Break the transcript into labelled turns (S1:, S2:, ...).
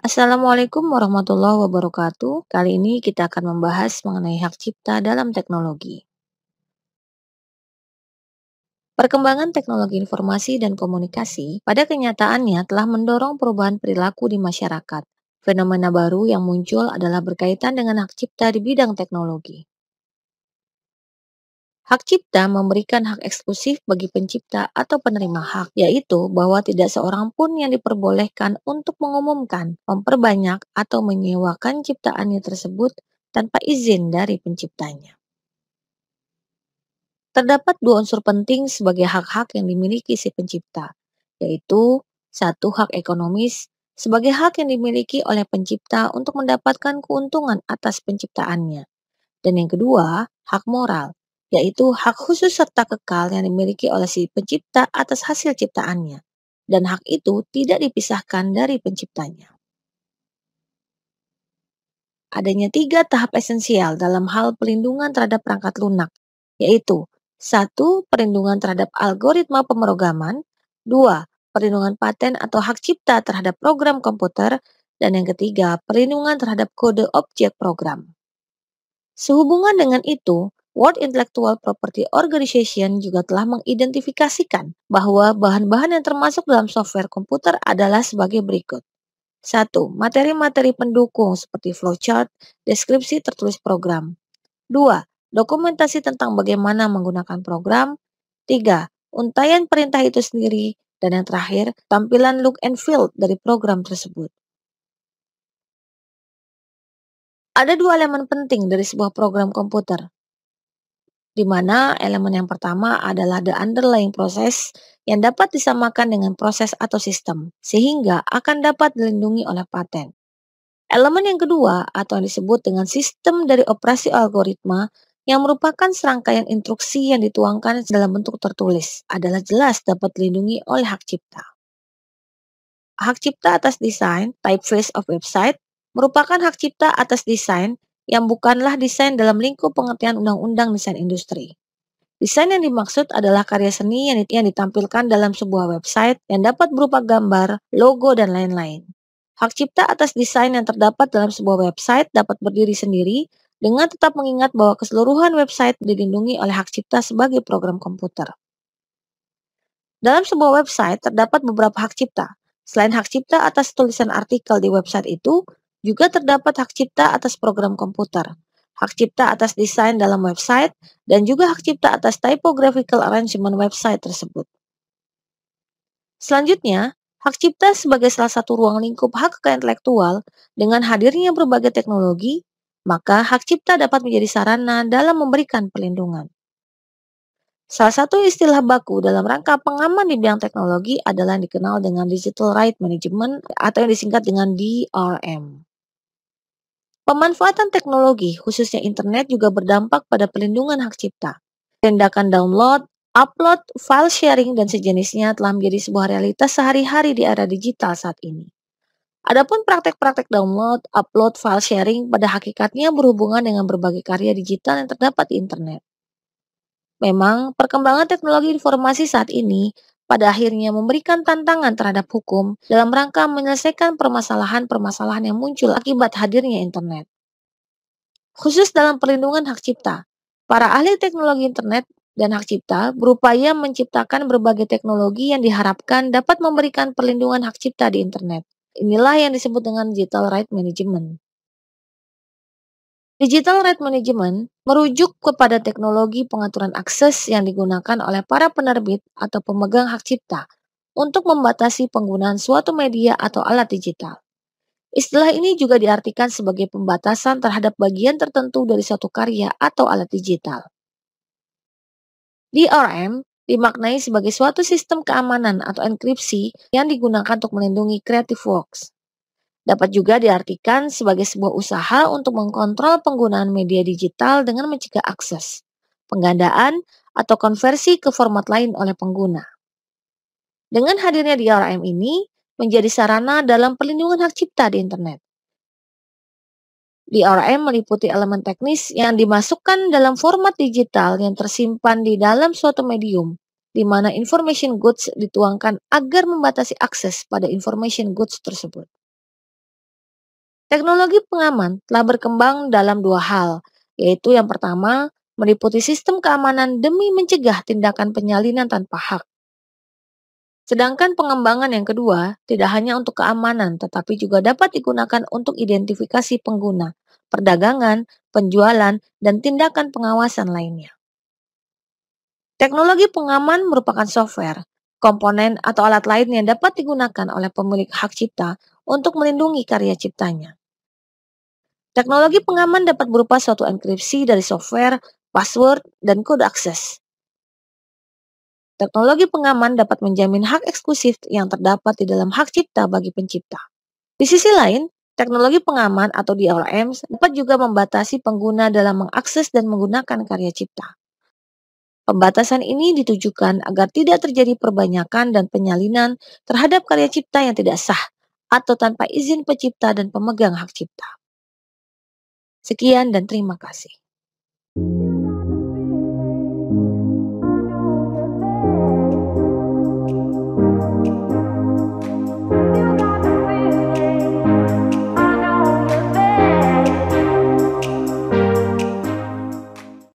S1: Assalamualaikum warahmatullahi wabarakatuh. Kali ini kita akan membahas mengenai hak cipta dalam teknologi. Perkembangan teknologi informasi dan komunikasi pada kenyataannya telah mendorong perubahan perilaku di masyarakat. Fenomena baru yang muncul adalah berkaitan dengan hak cipta di bidang teknologi. Hak cipta memberikan hak eksklusif bagi pencipta atau penerima hak, yaitu bahwa tidak seorang pun yang diperbolehkan untuk mengumumkan, memperbanyak, atau menyewakan ciptaannya tersebut tanpa izin dari penciptanya. Terdapat dua unsur penting sebagai hak-hak yang dimiliki si pencipta, yaitu satu, hak ekonomis, sebagai hak yang dimiliki oleh pencipta untuk mendapatkan keuntungan atas penciptaannya. Dan yang kedua, hak moral, yaitu hak khusus serta kekal yang dimiliki oleh si pencipta atas hasil ciptaannya. Dan hak itu tidak dipisahkan dari penciptanya. Adanya tiga tahap esensial dalam hal pelindungan terhadap perangkat lunak, yaitu satu, perlindungan terhadap algoritma pemrograman, dua, perlindungan paten atau hak cipta terhadap program komputer, dan yang ketiga, perlindungan terhadap kode objek program. Sehubungan dengan itu, World Intellectual Property Organization juga telah mengidentifikasikan bahwa bahan-bahan yang termasuk dalam software komputer adalah sebagai berikut. Satu, materi-materi pendukung seperti flowchart, deskripsi tertulis program. Dua, dokumentasi tentang bagaimana menggunakan program. Tiga, untaian perintah itu sendiri. Dan yang terakhir, tampilan look and feel dari program tersebut. Ada dua elemen penting dari sebuah program komputer, di mana elemen yang pertama adalah the underlying process yang dapat disamakan dengan proses atau sistem, sehingga akan dapat dilindungi oleh paten. Elemen yang kedua atau yang disebut dengan sistem dari operasi algoritma yang merupakan serangkaian instruksi yang dituangkan dalam bentuk tertulis adalah jelas dapat dilindungi oleh hak cipta. Hak cipta atas desain, typeface of website, merupakan hak cipta atas desain yang bukanlah desain dalam lingkup pengertian undang-undang desain industri. Desain yang dimaksud adalah karya seni yang ditampilkan dalam sebuah website yang dapat berupa gambar, logo, dan lain-lain. Hak cipta atas desain yang terdapat dalam sebuah website dapat berdiri sendiri dengan tetap mengingat bahwa keseluruhan website dilindungi oleh hak cipta sebagai program komputer. Dalam sebuah website terdapat beberapa hak cipta. Selain hak cipta atas tulisan artikel di website itu, juga terdapat hak cipta atas program komputer, hak cipta atas desain dalam website, dan juga hak cipta atas typographical arrangement website tersebut. Selanjutnya, hak cipta sebagai salah satu ruang lingkup hak kekayaan intelektual dengan hadirnya berbagai teknologi, maka hak cipta dapat menjadi sarana dalam memberikan perlindungan. Salah satu istilah baku dalam rangka pengaman di bidang teknologi adalah yang dikenal dengan Digital Right Management atau yang disingkat dengan DRM. Pemanfaatan teknologi, khususnya internet, juga berdampak pada pelindungan hak cipta. Tindakan download, upload, file sharing, dan sejenisnya telah menjadi sebuah realitas sehari-hari di era digital saat ini. Adapun praktek-praktek download, upload, file sharing pada hakikatnya berhubungan dengan berbagai karya digital yang terdapat di internet. Memang, perkembangan teknologi informasi saat ini pada akhirnya memberikan tantangan terhadap hukum dalam rangka menyelesaikan permasalahan-permasalahan yang muncul akibat hadirnya internet. Khusus dalam perlindungan hak cipta, para ahli teknologi internet dan hak cipta berupaya menciptakan berbagai teknologi yang diharapkan dapat memberikan perlindungan hak cipta di internet. Inilah yang disebut dengan digital right management. Digital right management merujuk kepada teknologi pengaturan akses yang digunakan oleh para penerbit atau pemegang hak cipta untuk membatasi penggunaan suatu media atau alat digital. Istilah ini juga diartikan sebagai pembatasan terhadap bagian tertentu dari suatu karya atau alat digital. DRM dimaknai sebagai suatu sistem keamanan atau enkripsi yang digunakan untuk melindungi creative works. Dapat juga diartikan sebagai sebuah usaha untuk mengkontrol penggunaan media digital dengan mencegah akses, penggandaan, atau konversi ke format lain oleh pengguna. Dengan hadirnya DRM ini menjadi sarana dalam perlindungan hak cipta di internet. DRM meliputi elemen teknis yang dimasukkan dalam format digital yang tersimpan di dalam suatu medium, di mana information goods dituangkan agar membatasi akses pada information goods tersebut. Teknologi pengaman telah berkembang dalam dua hal, yaitu yang pertama, meliputi sistem keamanan demi mencegah tindakan penyalinan tanpa hak. Sedangkan pengembangan yang kedua tidak hanya untuk keamanan, tetapi juga dapat digunakan untuk identifikasi pengguna, perdagangan, penjualan, dan tindakan pengawasan lainnya. Teknologi pengaman merupakan software, komponen, atau alat lain yang dapat digunakan oleh pemilik hak cipta untuk melindungi karya ciptanya. Teknologi pengaman dapat berupa suatu enkripsi dari software, password, dan kode akses. Teknologi pengaman dapat menjamin hak eksklusif yang terdapat di dalam hak cipta bagi pencipta. Di sisi lain, teknologi pengaman atau DRM dapat juga membatasi pengguna dalam mengakses dan menggunakan karya cipta. Pembatasan ini ditujukan agar tidak terjadi perbanyakan dan penyalinan terhadap karya cipta yang tidak sah atau tanpa izin pencipta dan pemegang hak cipta. Sekian dan terima kasih.